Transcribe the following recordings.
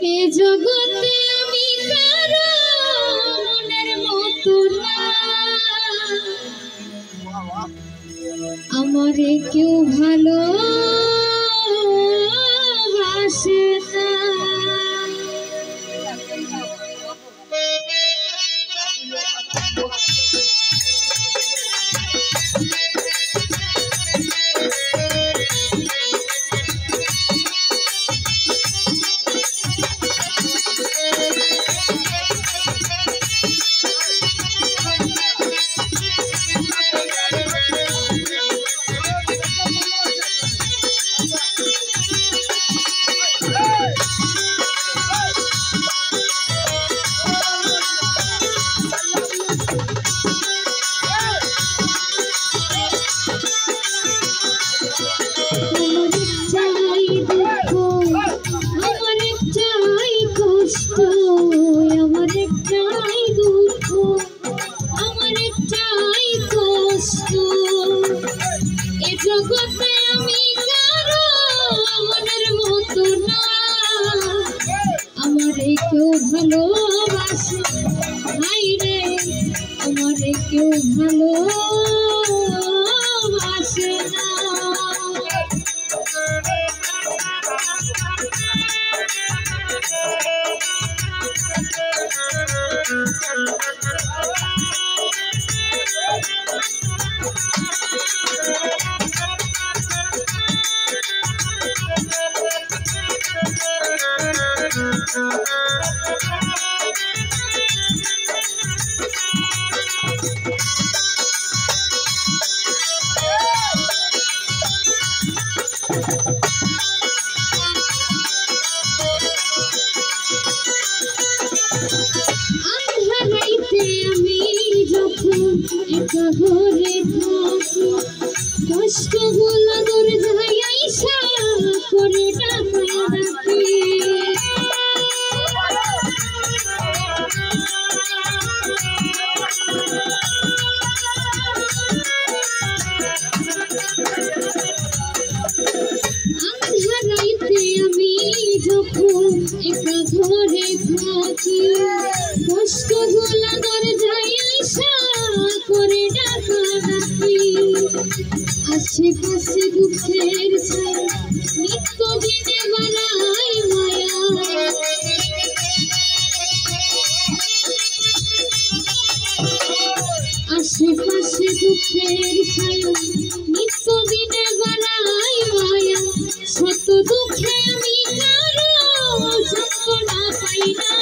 এ জগতে আমি কারো মনের মতো না, আমারে কেউ ভালোবাসে না। জগতে আমি কারো মনের মতো না, আমারে কেউ ভালোবাসে নাই রে, আমারে কেউ ভালোবাসে না। আন্ধারাইতে আমি যখন একা ঘরে থাকি, কষ্টগুলো দূর যায় আইসা করে ডাকায় ডাকি। আন্ধারাইতে আমি যখন একা ঘরে থাকি, কষ্টগুলো দূর যায় আইসা করে ডাকাডাকি। আশেপাশে দুঃখের ছায়া নিত্য দিনে বানাই মায়া, আশেপাশে দুঃখের ছায়া নিত্য দিনে বানাই মায়া। শত দুঃখে আমি কারো সান্ত্বনা পাই না,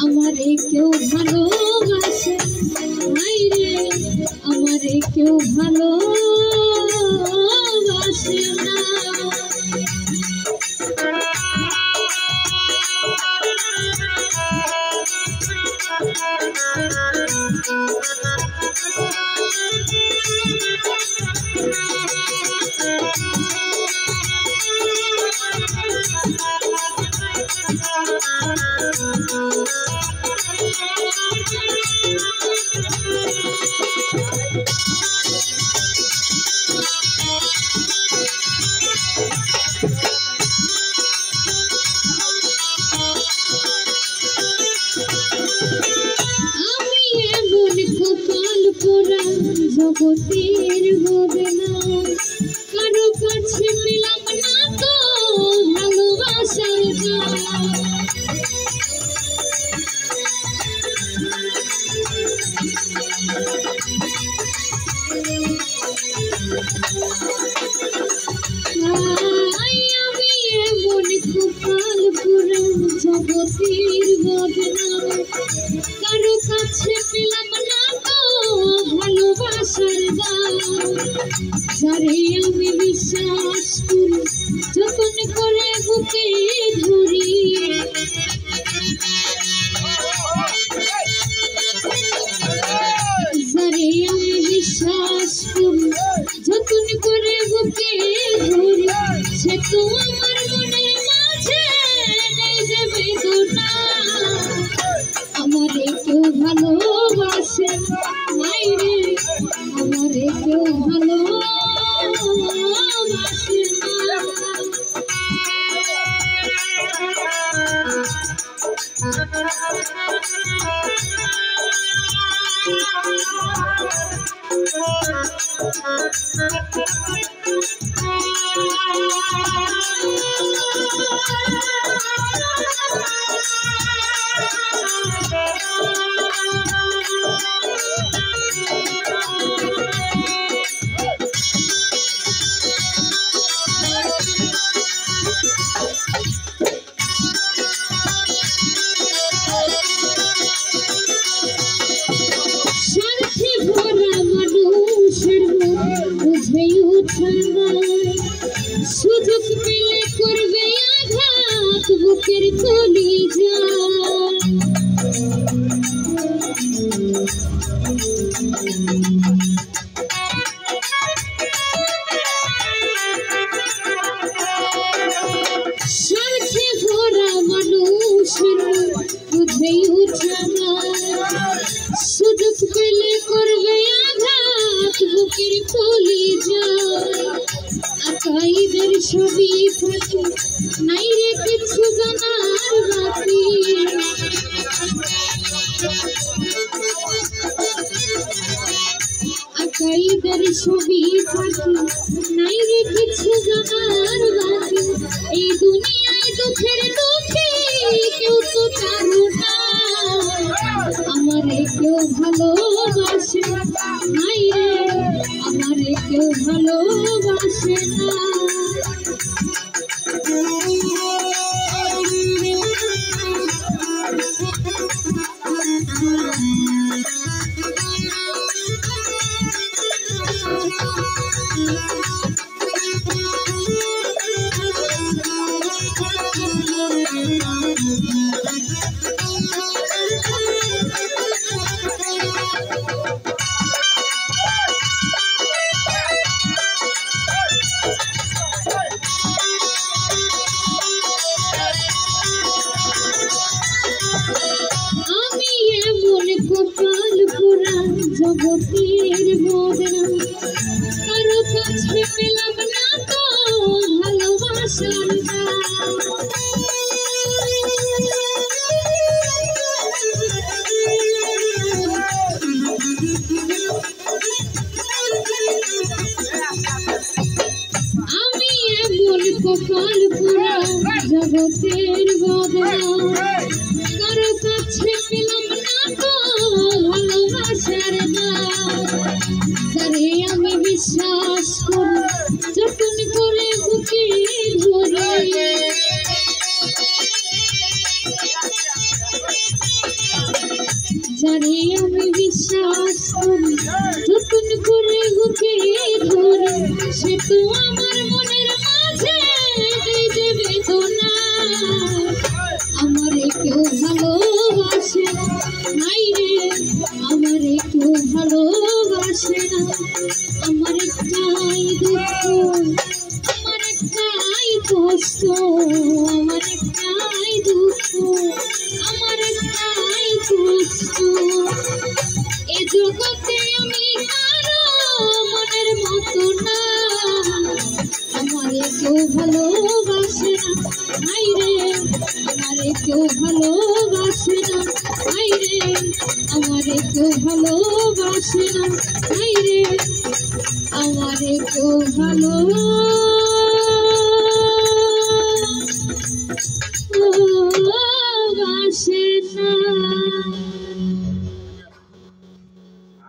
আমারে কেউ ভালোবাসে নাই রে, আমারে কেউ ভালোবাসে না। আমি এমন কপাল পোড়া জগতের বদনা, কারো কাছে পেলাম না তো ভালোবাসার গান। আমি এমন কপাল পোড়া জগতের বদনা, কারো কাছে পেলাম না তো ভালোবাসার গান। যারে আমি বিশ্বাস করি যতন করে বুকে ধরি, যারে আমি বিশ্বাস করি যতন করে বুকে ধরি, সে তো আমার মনের মাঝে নেই যে বেদনা, আমারে কেউ ভালোবাসে নাই রে, আমারে কেউ ভালোবাসে না। সুযোগ পেলে করবে আঘাত বুকের কলিজা স্বার্থে ভরা মানুষের বুঝেই ওঠে না সুযোগ পেলে করবে আঘাত বুকের কলিজা আকাইদের ছবি থাকে নাই রে কিছু জানার বাকি আকাইদের ছবি থাকে নাই রে কিছু জানার বাকি এই দুনিয়ায় দুঃখের দুঃখে কেউ তো কারো না আমারে কেউ ভালোবাসে নাই রে আমারে কেউ ভালোবাসে না কপাল পোড়া জগতের বদনাম কারো কাছে পেলাম না তো ভালোবাসার আমি এমন কপাল পোড়া জগতের বদনাম কারো কাছে পেলাম না তো ভালোবাসার তারে আমি বিশ্বাস করি যতন করে বুকে ধরে যারে আমি বিশ্বাস করি যতন করে বুকে ধরে সে তো আমার মনের মাঝে দেবে বেদনা আমারে কেউ ভালোবাসে নাই রে আমারে কেউ ভালোবাসে না আমার একটাই দুঃখ আমার একটাই কষ্ট আমার একটাই দুঃখ আমার একটাই কষ্ট এ জগতে আমি কারো মনের মতো না আমারে কেউ ভালোবাসে না নাই রে আমারে কেউ ভালোবাসে না নাই রে আমারে কেউ ভালোবাসে না নাই রে আমারে কেউ ভালো